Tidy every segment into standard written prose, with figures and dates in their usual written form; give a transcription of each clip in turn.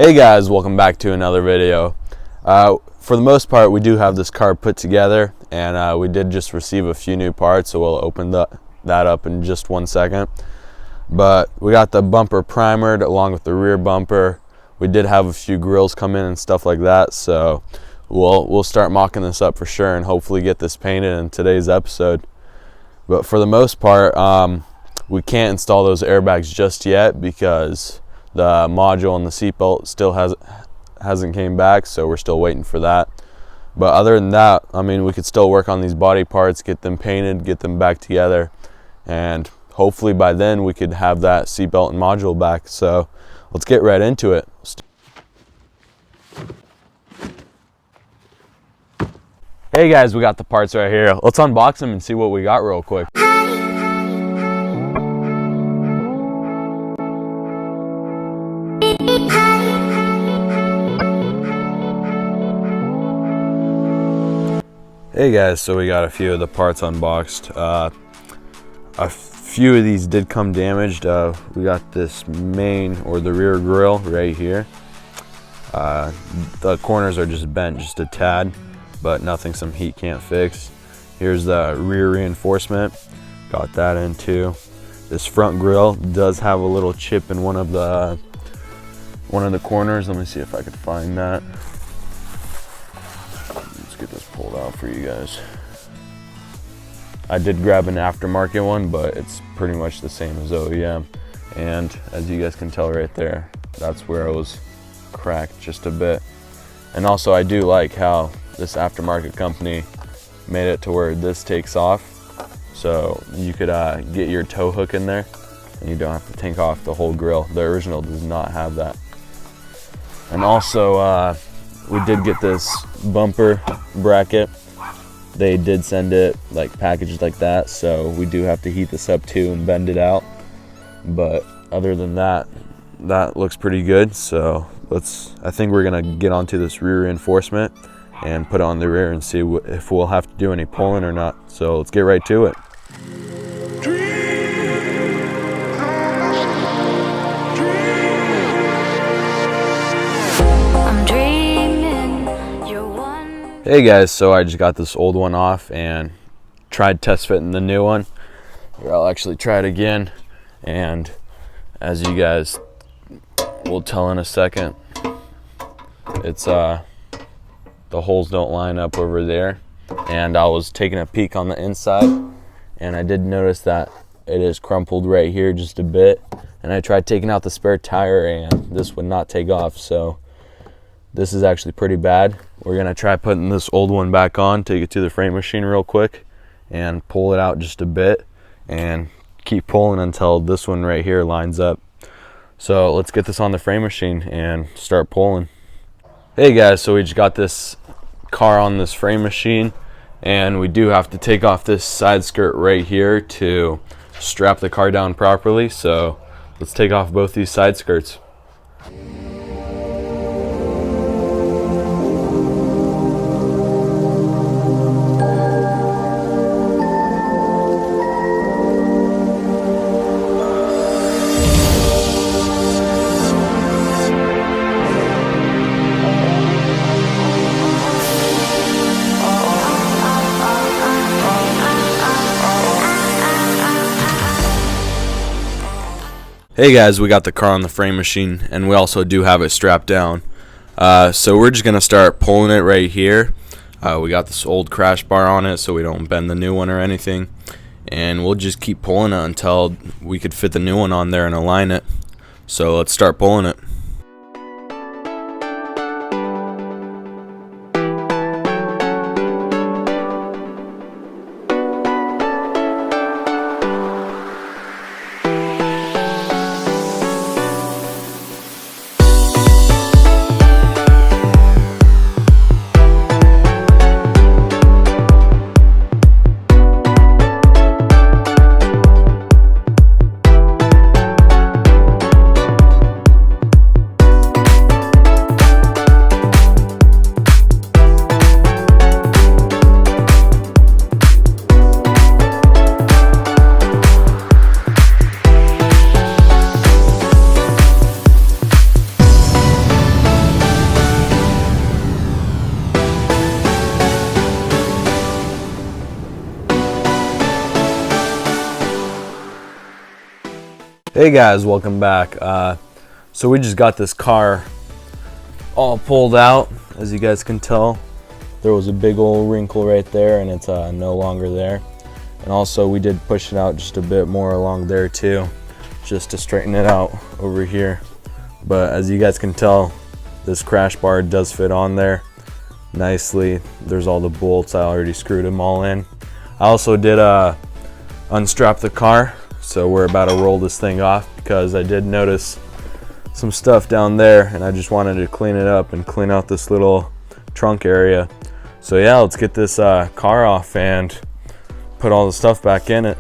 Hey guys, welcome back to another video. For the most part, we do have this car put together, and we did just receive a few new parts, so we'll open that up in just 1 second. But we got the bumper primered along with the rear bumper. We did have a few grills come in and stuff like that, so we'll start mocking this up for sure and hopefully get this painted in today's episode. But for the most part, we can't install those airbags just yet because the module and the seatbelt still hasn't came back, so we're still waiting for that. But other than that, I mean, we could still work on these body parts, get them painted, get them back together, and hopefully by then we could have that seatbelt and module back. So let's get right into it. Hey guys, we got the parts right here. Let's unbox them and see what we got real quick. Hey guys, so we got a few of the parts unboxed. A few of these did come damaged. We got this main or the rear grille right here. The corners are just bent just a tad, but nothing some heat can't fix. Here's the rear reinforcement, got that in too. This front grille does have a little chip in one of the corners. Let me see if I could find that. Let's get this pulled out for you guys. I did grab an aftermarket one, but it's pretty much the same as OEM. And as you guys can tell right there, that's where it was cracked just a bit. And also I do like how this aftermarket company made it to where this takes off. So you could get your tow hook in there and you don't have to take off the whole grill. The original does not have that. And also we did get this bumper bracket. They did send it like packaged like that, so we do have to heat this up too and bend it out. But other than that, that looks pretty good. So I think we're gonna get onto this rear reinforcement and put it on the rear and see if we'll have to do any pulling or not. So let's get right to it. Hey guys, so I just got this old one off and tried test fitting the new one. Here, I'll actually try it again, and as you guys will tell in a second, it's the holes don't line up over there. And I was taking a peek on the inside, and I did notice that it is crumpled right here just a bit. And I tried taking out the spare tire, and this would not take off. So this is actually pretty bad. We're gonna try putting this old one back on, take it to the frame machine real quick and pull it out just a bit and keep pulling until this one right here lines up. So let's get this on the frame machine and start pulling. Hey guys, so we just got this car on this frame machine, and we do have to take off this side skirt right here to strap the car down properly. So let's take off both these side skirts. Hey guys, we got the car on the frame machine, and we also do have it strapped down. So we're just gonna start pulling it right here. We got this old crash bar on it so we don't bend the new one or anything, and we'll just keep pulling it until we could fit the new one on there and align it. So let's start pulling it. Hey guys, welcome back. So we just got this car all pulled out. As you guys can tell, there was a big old wrinkle right there, and it's no longer there. And also we did push it out just a bit more along there too, just to straighten it out over here. But as you guys can tell, this crash bar does fit on there nicely. There's all the bolts. I already screwed them all in. I also did unstrap the car, so we're about to roll this thing off because I did notice some stuff down there and I just wanted to clean it up and clean out this little trunk area. So yeah, let's get this car off and put all the stuff back in it.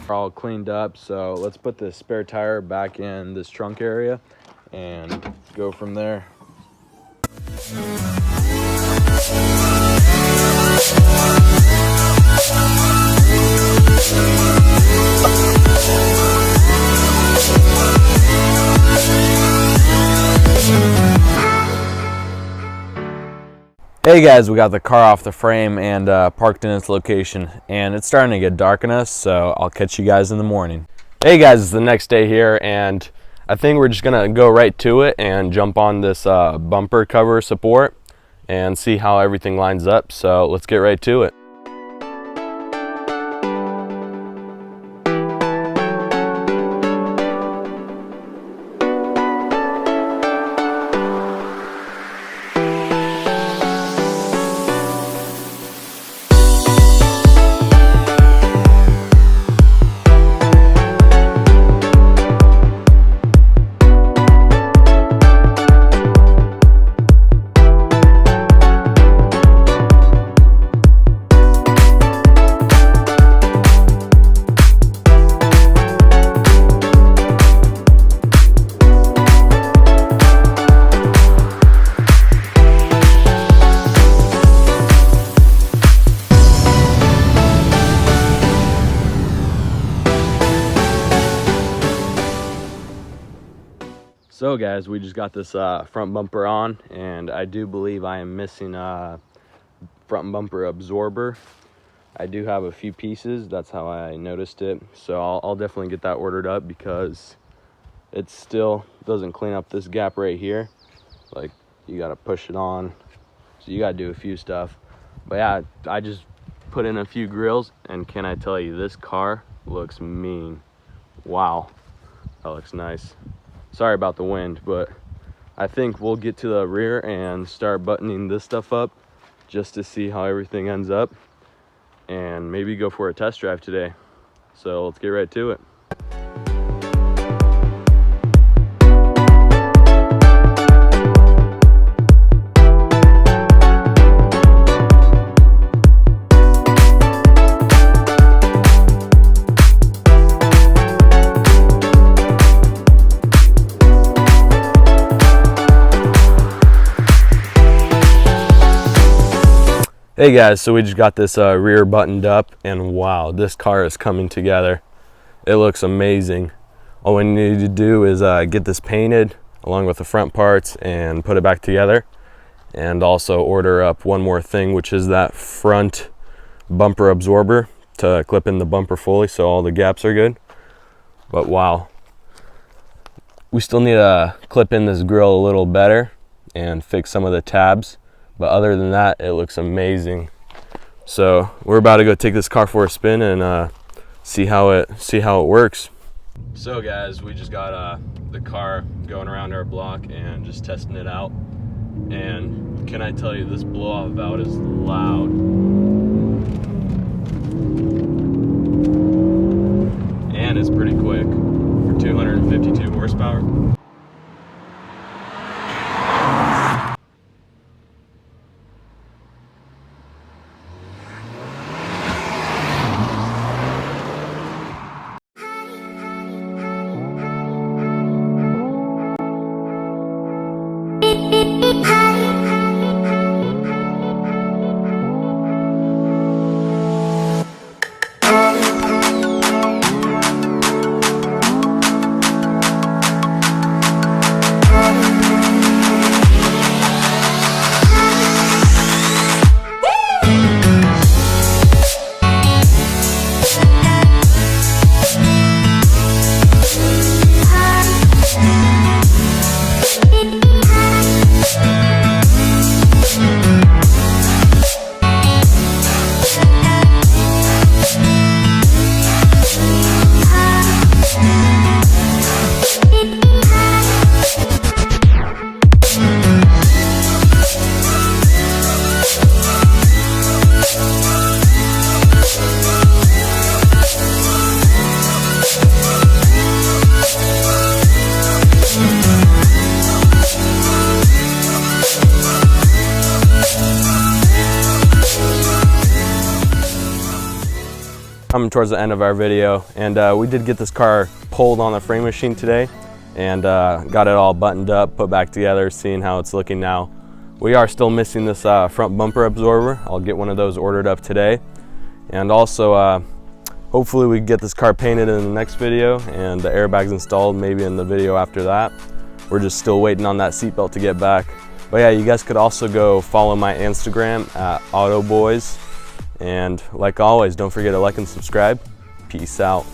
All cleaned up, so let's put the spare tire back in this trunk area and go from there. Hey guys, we got the car off the frame and parked in its location, and it's starting to get dark on us, so I'll catch you guys in the morning. Hey guys, it's the next day here, and I think we're just gonna go right to it and jump on this bumper cover support and see how everything lines up. So let's get right to it. So guys, we just got this front bumper on, and I do believe I am missing a front bumper absorber. I do have a few pieces, that's how I noticed it. So I'll definitely get that ordered up, because it still doesn't clean up this gap right here. Like, you gotta push it on, so you gotta do a few stuff. But yeah, I just put in a few grills, and can I tell you, this car looks mean. Wow, that looks nice. Sorry about the wind, but I think we'll get to the rear and start buttoning this stuff up just to see how everything ends up, and maybe go for a test drive today. So let's get right to it. Hey guys, so we just got this rear buttoned up, and wow, this car is coming together. It looks amazing. All we need to do is get this painted along with the front parts and put it back together, and also order up one more thing, which is that front bumper absorber to clip in the bumper fully so all the gaps are good. But wow, we still need to clip in this grill a little better and fix some of the tabs. But other than that, it looks amazing. So we're about to go take this car for a spin and see how it works. So guys, we just got the car going around our block and just testing it out. And can I tell you, this blow-off valve is loud. And it's pretty quick for 252 horsepower. Coming towards the end of our video, and we did get this car pulled on the frame machine today, and got it all buttoned up, put back together, seeing how it's looking now. We are still missing this front bumper absorber. I'll get one of those ordered up today, and also hopefully we can get this car painted in the next video and the airbags installed maybe in the video after that. We're just still waiting on that seatbelt to get back. But yeah, you guys could also go follow my Instagram at AutoBoys. And like always, don't forget to like and subscribe. Peace out.